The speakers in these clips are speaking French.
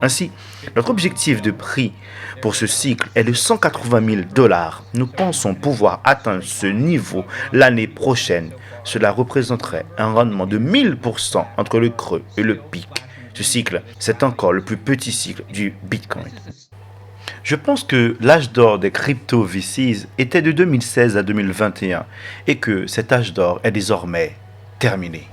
Ainsi, notre objectif de prix pour ce cycle est de 180 000 dollars. Nous pensons pouvoir atteindre ce niveau l'année prochaine. Cela représenterait un rendement de 1000% entre le creux et le pic. Ce cycle, c'est encore le plus petit cycle du Bitcoin. Je pense que l'âge d'or des crypto VCs était de 2016 à 2021 et que cet âge d'or est désormais terminé.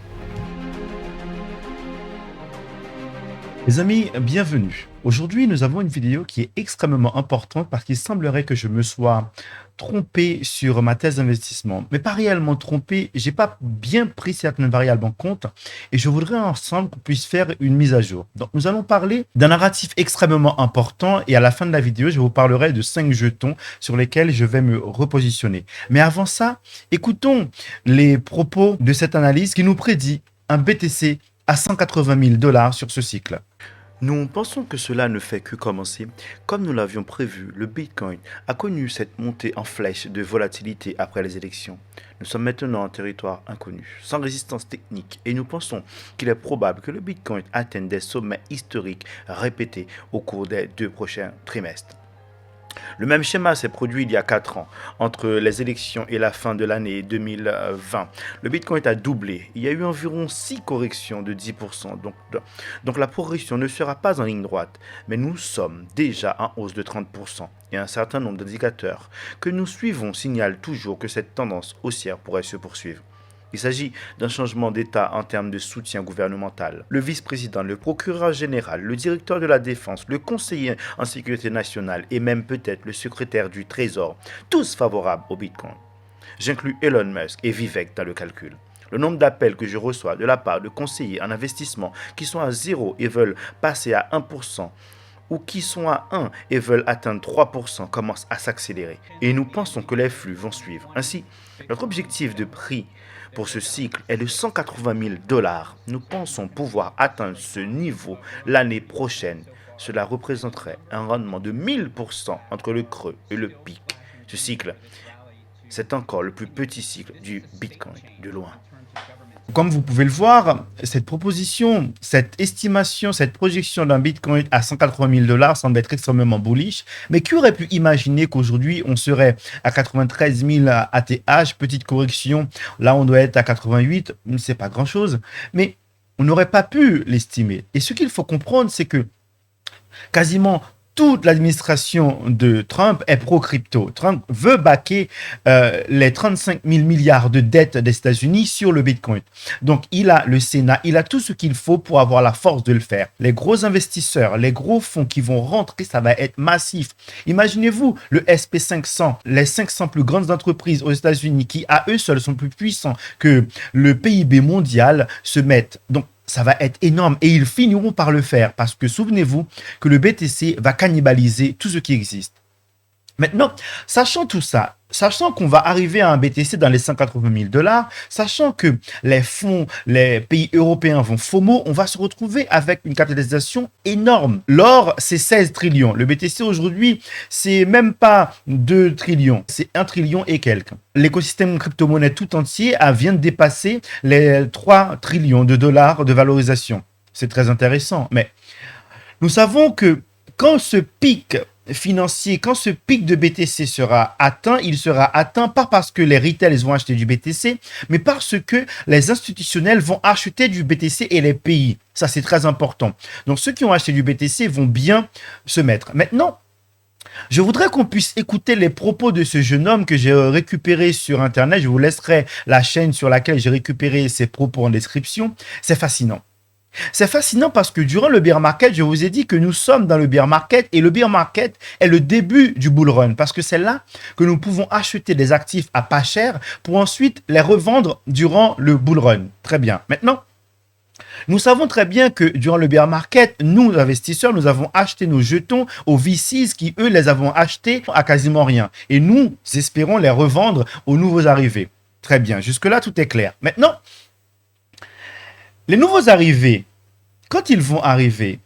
Les amis, bienvenue. Aujourd'hui, nous avons une vidéo qui est extrêmement importante parce qu'il semblerait que je me sois trompé sur ma thèse d'investissement. Mais pas réellement trompé, j'ai pas bien pris certaines variables en compte et je voudrais ensemble qu'on puisse faire une mise à jour. Donc, nous allons parler d'un narratif extrêmement important et à la fin de la vidéo, je vous parlerai de 5 jetons sur lesquels je vais me repositionner. Mais avant ça, écoutons les propos de cette analyse qui nous prédit un BTC à 180 000 dollars sur ce cycle. Nous pensons que cela ne fait que commencer. Comme nous l'avions prévu, le Bitcoin a connu cette montée en flèche de volatilité après les élections. Nous sommes maintenant en territoire inconnu, sans résistance technique, et nous pensons qu'il est probable que le Bitcoin atteigne des sommets historiques répétés au cours des 2 prochains trimestres. Le même schéma s'est produit il y a 4 ans, entre les élections et la fin de l'année 2020. Le Bitcoin a doublé. Il y a eu environ 6 corrections de 10%. Donc la progression ne sera pas en ligne droite, mais nous sommes déjà en hausse de 30%. Et un certain nombre d'indicateurs que nous suivons signalent toujours que cette tendance haussière pourrait se poursuivre. Il s'agit d'un changement d'état en termes de soutien gouvernemental. Le vice-président, le procureur général, le directeur de la défense, le conseiller en sécurité nationale et même peut-être le secrétaire du Trésor, tous favorables au Bitcoin. J'inclus Elon Musk et Vivek dans le calcul. Le nombre d'appels que je reçois de la part de conseillers en investissement qui sont à 0 et veulent passer à 1%, ou qui sont à 1 et veulent atteindre 3% commence à s'accélérer. Et nous pensons que les flux vont suivre. Ainsi, notre objectif de prix pour ce cycle est de 180 000 dollars. Nous pensons pouvoir atteindre ce niveau l'année prochaine. Cela représenterait un rendement de 1000% entre le creux et le pic. Ce cycle, c'est encore le plus petit cycle du Bitcoin de loin. Comme vous pouvez le voir, cette proposition, cette estimation, cette projection d'un Bitcoin à 180 000 dollars semble être extrêmement bullish. Mais qui aurait pu imaginer qu'aujourd'hui, on serait à 93 000 ATH, petite correction. Là, on doit être à 88, c'est pas grand-chose. Mais on n'aurait pas pu l'estimer. Et ce qu'il faut comprendre, c'est que quasiment toute l'administration de Trump est pro-crypto. Trump veut backer les 35 000 milliards de dettes des États-Unis sur le Bitcoin. Donc, il a le Sénat, il a tout ce qu'il faut pour avoir la force de le faire. Les gros investisseurs, les gros fonds qui vont rentrer, ça va être massif. Imaginez-vous le SP500, les 500 plus grandes entreprises aux États-Unis qui, à eux seuls, sont plus puissants que le PIB mondial, se mettent. Donc, ça va être énorme et ils finiront par le faire parce que souvenez-vous que le BTC va cannibaliser tout ce qui existe. Maintenant, sachant tout ça, sachant qu'on va arriver à un BTC dans les 180 000 dollars, sachant que les fonds, les pays européens vont FOMO, on va se retrouver avec une capitalisation énorme. L'or, c'est 16 trillions. Le BTC aujourd'hui, c'est même pas 2 trillions, c'est 1 trillion et quelques. L'écosystème crypto-monnaie tout entier vient de dépasser les 3 trillions de dollars de valorisation. C'est très intéressant, mais nous savons que quand ce pic financier, quand ce pic de BTC sera atteint, il sera atteint pas parce que les retails vont acheter du BTC, mais parce que les institutionnels vont acheter du BTC et les pays. Ça, c'est très important. Donc, ceux qui ont acheté du BTC vont bien se mettre. Maintenant, je voudrais qu'on puisse écouter les propos de ce jeune homme que j'ai récupéré sur Internet. Je vous laisserai la chaîne sur laquelle j'ai récupéré ses propos en description. C'est fascinant. C'est fascinant parce que durant le bear market, je vous ai dit que nous sommes dans le bear market et le bear market est le début du bull run parce que c'est là que nous pouvons acheter des actifs à pas cher pour ensuite les revendre durant le bull run. Très bien. Maintenant, nous savons très bien que durant le bear market, nous, investisseurs, nous avons acheté nos jetons aux VCs qui, eux, les avons achetés à quasiment rien. Et nous espérons les revendre aux nouveaux arrivés. Très bien. Jusque-là, tout est clair. Maintenant, les nouveaux arrivés, quand ils vont arriver,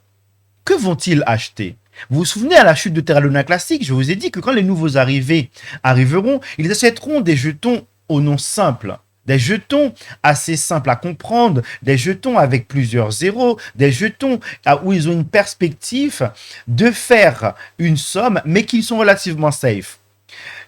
que vont-ils acheter? Vous vous souvenez à la chute de Terra Luna Classic, je vous ai dit que quand les nouveaux arrivés arriveront, ils achèteront des jetons au nom simple. Des jetons assez simples à comprendre, des jetons avec plusieurs zéros, des jetons où ils ont une perspective de faire une somme, mais qui sont relativement safe.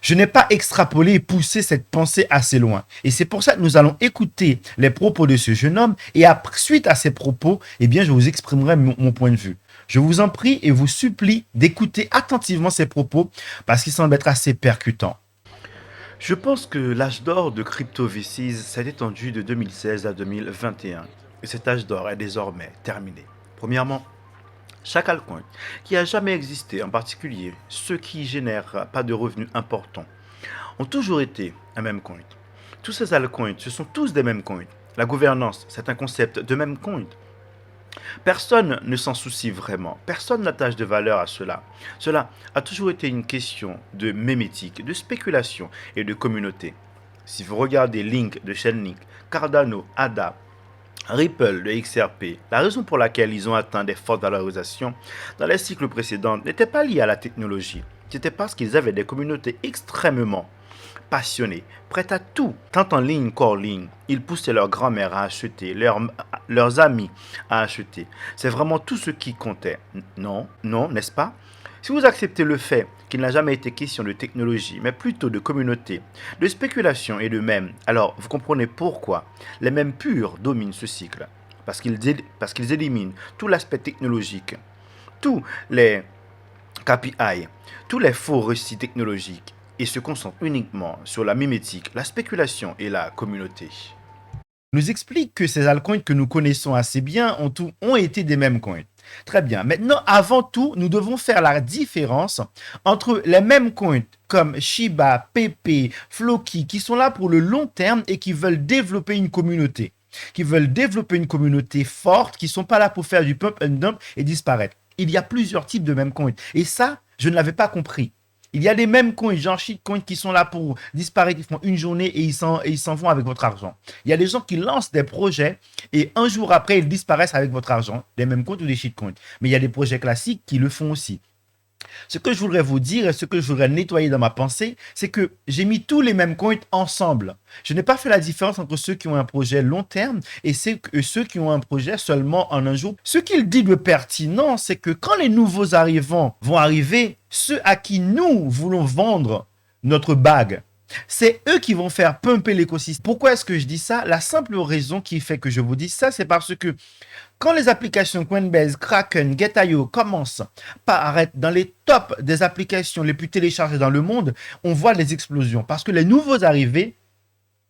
Je n'ai pas extrapolé et poussé cette pensée assez loin. Et c'est pour ça que nous allons écouter les propos de ce jeune homme et suite à ces propos, eh bien, je vous exprimerai mon point de vue. Je vous en prie et vous supplie d'écouter attentivement ces propos parce qu'ils semblent être assez percutants. Je pense que l'âge d'or de CryptoVCs s'est étendu de 2016 à 2021 et cet âge d'or est désormais terminé. Premièrement, chaque altcoin qui a jamais existé, en particulier ceux qui génèrent pas de revenus importants, ont toujours été un même coin. Tous ces altcoins, ce sont tous des mêmes coins. La gouvernance, c'est un concept de même coin. Personne ne s'en soucie vraiment. Personne n'attache de valeur à cela. Cela a toujours été une question de mémétique, de spéculation et de communauté. Si vous regardez Link de Chainlink, Cardano, ADA, Ripple de XRP, la raison pour laquelle ils ont atteint des fortes valorisations dans les cycles précédents n'était pas liée à la technologie. C'était parce qu'ils avaient des communautés extrêmement passionnées, prêtes à tout, tant en ligne qu'hors ligne. Ils poussaient leur grand-mère à acheter, leurs amis à acheter. C'est vraiment tout ce qui comptait. Non, non, n'est-ce pas? Si vous acceptez le fait qu'il n'a jamais été question de technologie, mais plutôt de communauté, de spéculation et de mèmes, alors vous comprenez pourquoi les mèmes purs dominent ce cycle. Parce qu'ils éliminent tout l'aspect technologique, tous les KPI, tous les faux récits technologiques, et se concentrent uniquement sur la mimétique, la spéculation et la communauté. Nous explique que ces altcoins que nous connaissons assez bien ont été des mêmes coins. Très bien. Maintenant, avant tout, nous devons faire la différence entre les mêmes coins comme Shiba, Pepe, Floki, qui sont là pour le long terme et qui veulent développer une communauté. Qui veulent développer une communauté forte, qui ne sont pas là pour faire du pump and dump et disparaître. Il y a plusieurs types de mêmes coins. Et ça, je ne l'avais pas compris. Il y a des mêmes coins, genre shitcoins, qui sont là pour disparaître, ils font une journée et ils s'en vont avec votre argent. Il y a des gens qui lancent des projets et un jour après, ils disparaissent avec votre argent, des mêmes coins ou des shitcoins. Mais il y a des projets classiques qui le font aussi. Ce que je voudrais vous dire et ce que je voudrais nettoyer dans ma pensée, c'est que j'ai mis tous les mêmes coins ensemble. Je n'ai pas fait la différence entre ceux qui ont un projet long terme et ceux qui ont un projet seulement en un jour. Ce qu'il dit de pertinent, c'est que quand les nouveaux arrivants vont arriver, ceux à qui nous voulons vendre notre bague, c'est eux qui vont faire pumper l'écosystème. Pourquoi est-ce que je dis ça? La simple raison qui fait que je vous dis ça, c'est parce que quand les applications Coinbase, Kraken, Get.io commencent par être dans les tops des applications les plus téléchargées dans le monde, on voit des explosions. Parce que les nouveaux arrivés,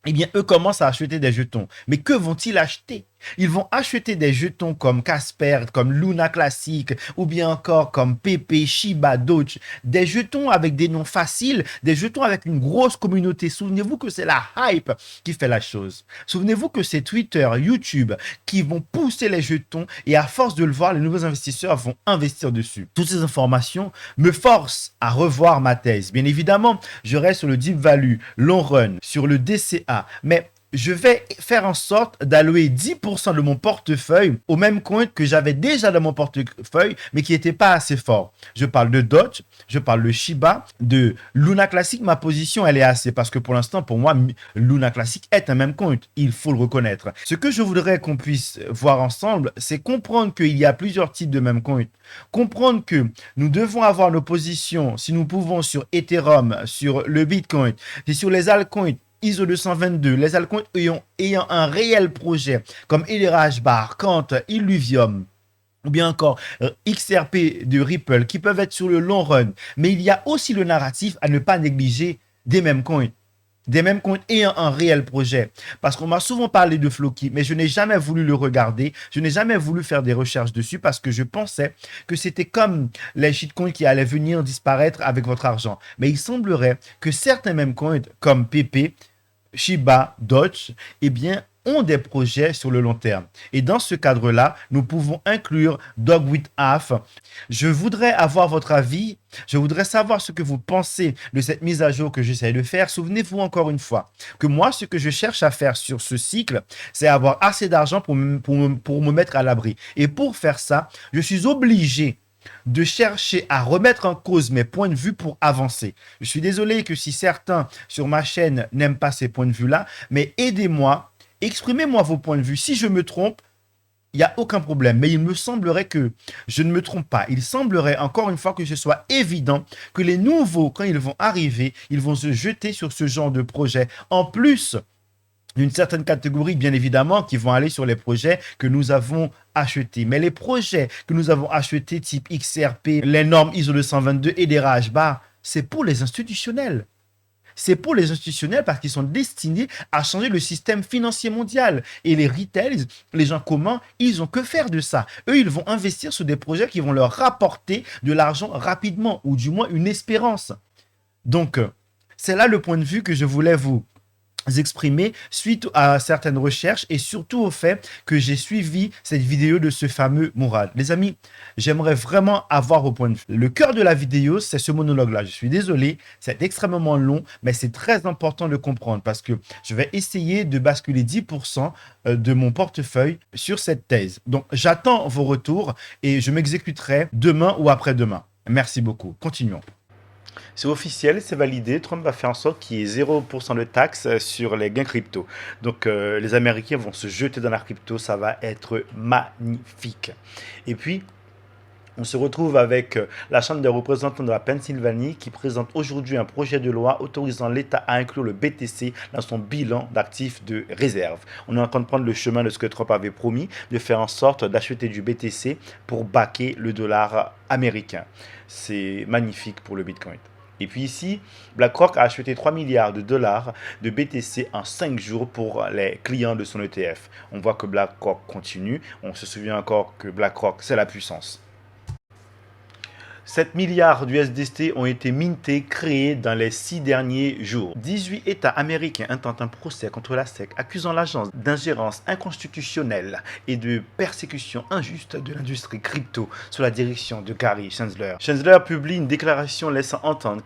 eh bien, eux commencent à acheter des jetons. Mais que vont-ils acheter? Ils vont acheter des jetons comme Casper, comme Luna Classic, ou bien encore comme Pepe, Shiba, Doge. Des jetons avec des noms faciles, des jetons avec une grosse communauté. Souvenez-vous que c'est la hype qui fait la chose. Souvenez-vous que c'est Twitter, YouTube qui vont pousser les jetons et à force de le voir, les nouveaux investisseurs vont investir dessus. Toutes ces informations me forcent à revoir ma thèse. Bien évidemment, je reste sur le deep value, long run, sur le DCA, mais je vais faire en sorte d'allouer 10% de mon portefeuille au même coin que j'avais déjà dans mon portefeuille, mais qui n'était pas assez fort. Je parle de Doge, je parle de Shiba, de Luna Classic. Ma position, elle est assez parce que pour l'instant, pour moi, Luna Classic est un même coin. Il faut le reconnaître. Ce que je voudrais qu'on puisse voir ensemble, c'est comprendre qu'il y a plusieurs types de mêmes coins. Comprendre que nous devons avoir nos positions, si nous pouvons, sur Ethereum, sur le Bitcoin et sur les altcoins ISO 222, les altcoins ayant un réel projet comme Elera Bar, Kant, Illuvium, ou bien encore XRP de Ripple, qui peuvent être sur le long run. Mais il y a aussi le narratif à ne pas négliger des mêmes coins. Des mêmes coins ayant un réel projet. Parce qu'on m'a souvent parlé de Floki, mais je n'ai jamais voulu le regarder. Je n'ai jamais voulu faire des recherches dessus parce que je pensais que c'était comme les shitcoins qui allaient venir disparaître avec votre argent. Mais il semblerait que certains mêmes coins, comme Pepe, Shiba, Doge, eh bien, ont des projets sur le long terme. Et dans ce cadre-là, nous pouvons inclure Dog with Half. Je voudrais avoir votre avis. Je voudrais savoir ce que vous pensez de cette mise à jour que j'essaie de faire. Souvenez-vous encore une fois que moi, ce que je cherche à faire sur ce cycle, c'est avoir assez d'argent pour me mettre à l'abri. Et pour faire ça, je suis obligé de chercher à remettre en cause mes points de vue pour avancer. Je suis désolé que si certains sur ma chaîne n'aiment pas ces points de vue-là, mais aidez-moi, exprimez-moi vos points de vue. Si je me trompe, il n'y a aucun problème. Mais il me semblerait que je ne me trompe pas. Il semblerait, encore une fois, que ce soit évident que les nouveaux, quand ils vont arriver, ils vont se jeter sur ce genre de projet. En plus d'une certaine catégorie, bien évidemment, qui vont aller sur les projets que nous avons achetés. Mais les projets que nous avons achetés, type XRP, les normes ISO 222 et des HBAR, c'est pour les institutionnels. C'est pour les institutionnels parce qu'ils sont destinés à changer le système financier mondial. Et les retails, les gens communs, ils ont que faire de ça. Eux, ils vont investir sur des projets qui vont leur rapporter de l'argent rapidement, ou du moins une espérance. Donc, c'est là le point de vue que je voulais vous exprimer suite à certaines recherches et surtout au fait que j'ai suivi cette vidéo de ce fameux Mourad. Les amis, j'aimerais vraiment avoir vos points de vue. Le cœur de la vidéo, c'est ce monologue-là. Je suis désolé, c'est extrêmement long, mais c'est très important de comprendre parce que je vais essayer de basculer 10% de mon portefeuille sur cette thèse. Donc, j'attends vos retours et je m'exécuterai demain ou après-demain. Merci beaucoup. Continuons. C'est officiel, c'est validé. Trump va faire en sorte qu'il y ait 0% de taxes sur les gains crypto. Donc les Américains vont se jeter dans la crypto, ça va être magnifique. Et puis, on se retrouve avec la Chambre des représentants de la Pennsylvanie qui présente aujourd'hui un projet de loi autorisant l'État à inclure le BTC dans son bilan d'actifs de réserve. On est en train de prendre le chemin de ce que Trump avait promis, de faire en sorte d'acheter du BTC pour backer le dollar américain. C'est magnifique pour le Bitcoin. Et puis ici, BlackRock a acheté 3 milliards de dollars de BTC en 5 jours pour les clients de son ETF. On voit que BlackRock continue. On se souvient encore que BlackRock, c'est la puissance. 7 milliards d'USDT ont été mintés, créés dans les 6 derniers jours. 18 États américains intentent un procès contre la SEC, accusant l'agence d'ingérence inconstitutionnelle et de persécution injuste de l'industrie crypto sous la direction de Gary Gensler. Gensler publie une déclaration laissant entendre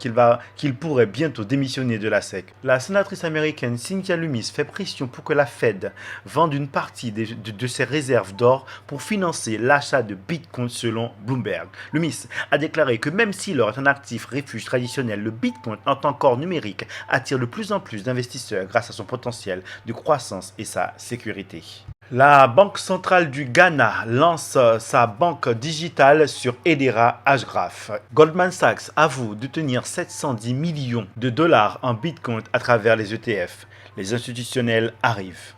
qu'il pourrait bientôt démissionner de la SEC. La sénatrice américaine Cynthia Lummis fait pression pour que la Fed vende une partie de ses réserves d'or pour financer l'achat de Bitcoin selon Bloomberg. Lummis a déclaré que même si l'or est un actif refuge traditionnel, le Bitcoin en tant qu'or numérique attire de plus en plus d'investisseurs grâce à son potentiel de croissance et sa sécurité. La Banque centrale du Ghana lance sa banque digitale sur Hedera Hashgraph. Goldman Sachs avoue détenir 710 millions de dollars en Bitcoin à travers les ETF. Les institutionnels arrivent.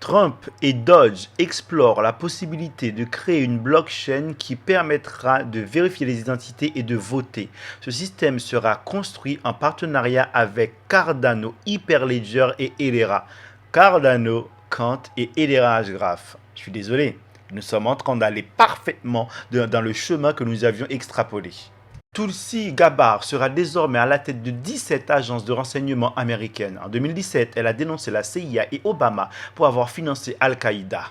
Trump et Dodge explorent la possibilité de créer une blockchain qui permettra de vérifier les identités et de voter. Ce système sera construit en partenariat avec Cardano, Hyperledger et Hedera. Cardano, Quant et Hedera Hashgraph. Je suis désolé, nous sommes en train d'aller parfaitement dans le chemin que nous avions extrapolé. Tulsi Gabbard sera désormais à la tête de 17 agences de renseignement américaines. En 2017, elle a dénoncé la CIA et Obama pour avoir financé Al-Qaïda.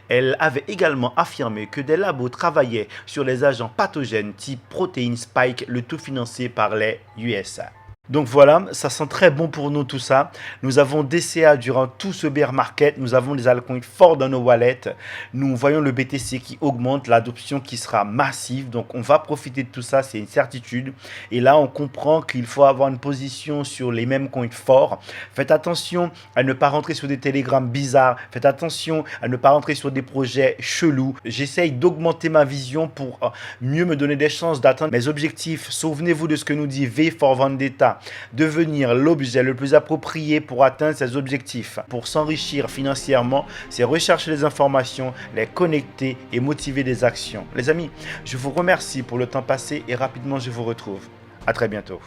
Elle avait également affirmé que des labos travaillaient sur les agents pathogènes type Protein Spike, le tout financé par les USA. Donc voilà, ça sent très bon pour nous tout ça. Nous avons DCA durant tout ce bear market. Nous avons des altcoins forts dans nos wallets. Nous voyons le BTC qui augmente, l'adoption qui sera massive. Donc on va profiter de tout ça, c'est une certitude. Et là, on comprend qu'il faut avoir une position sur les mêmes coins forts. Faites attention à ne pas rentrer sur des télégrammes bizarres. Faites attention à ne pas rentrer sur des projets chelous. J'essaye d'augmenter ma vision pour mieux me donner des chances d'atteindre mes objectifs. Souvenez-vous de ce que nous dit V for Vendetta. Devenir l'objet le plus approprié pour atteindre ses objectifs. Pour s'enrichir financièrement, c'est rechercher les informations, les connecter et motiver des actions. Les amis, je vous remercie pour le temps passé et rapidement je vous retrouve. À très bientôt.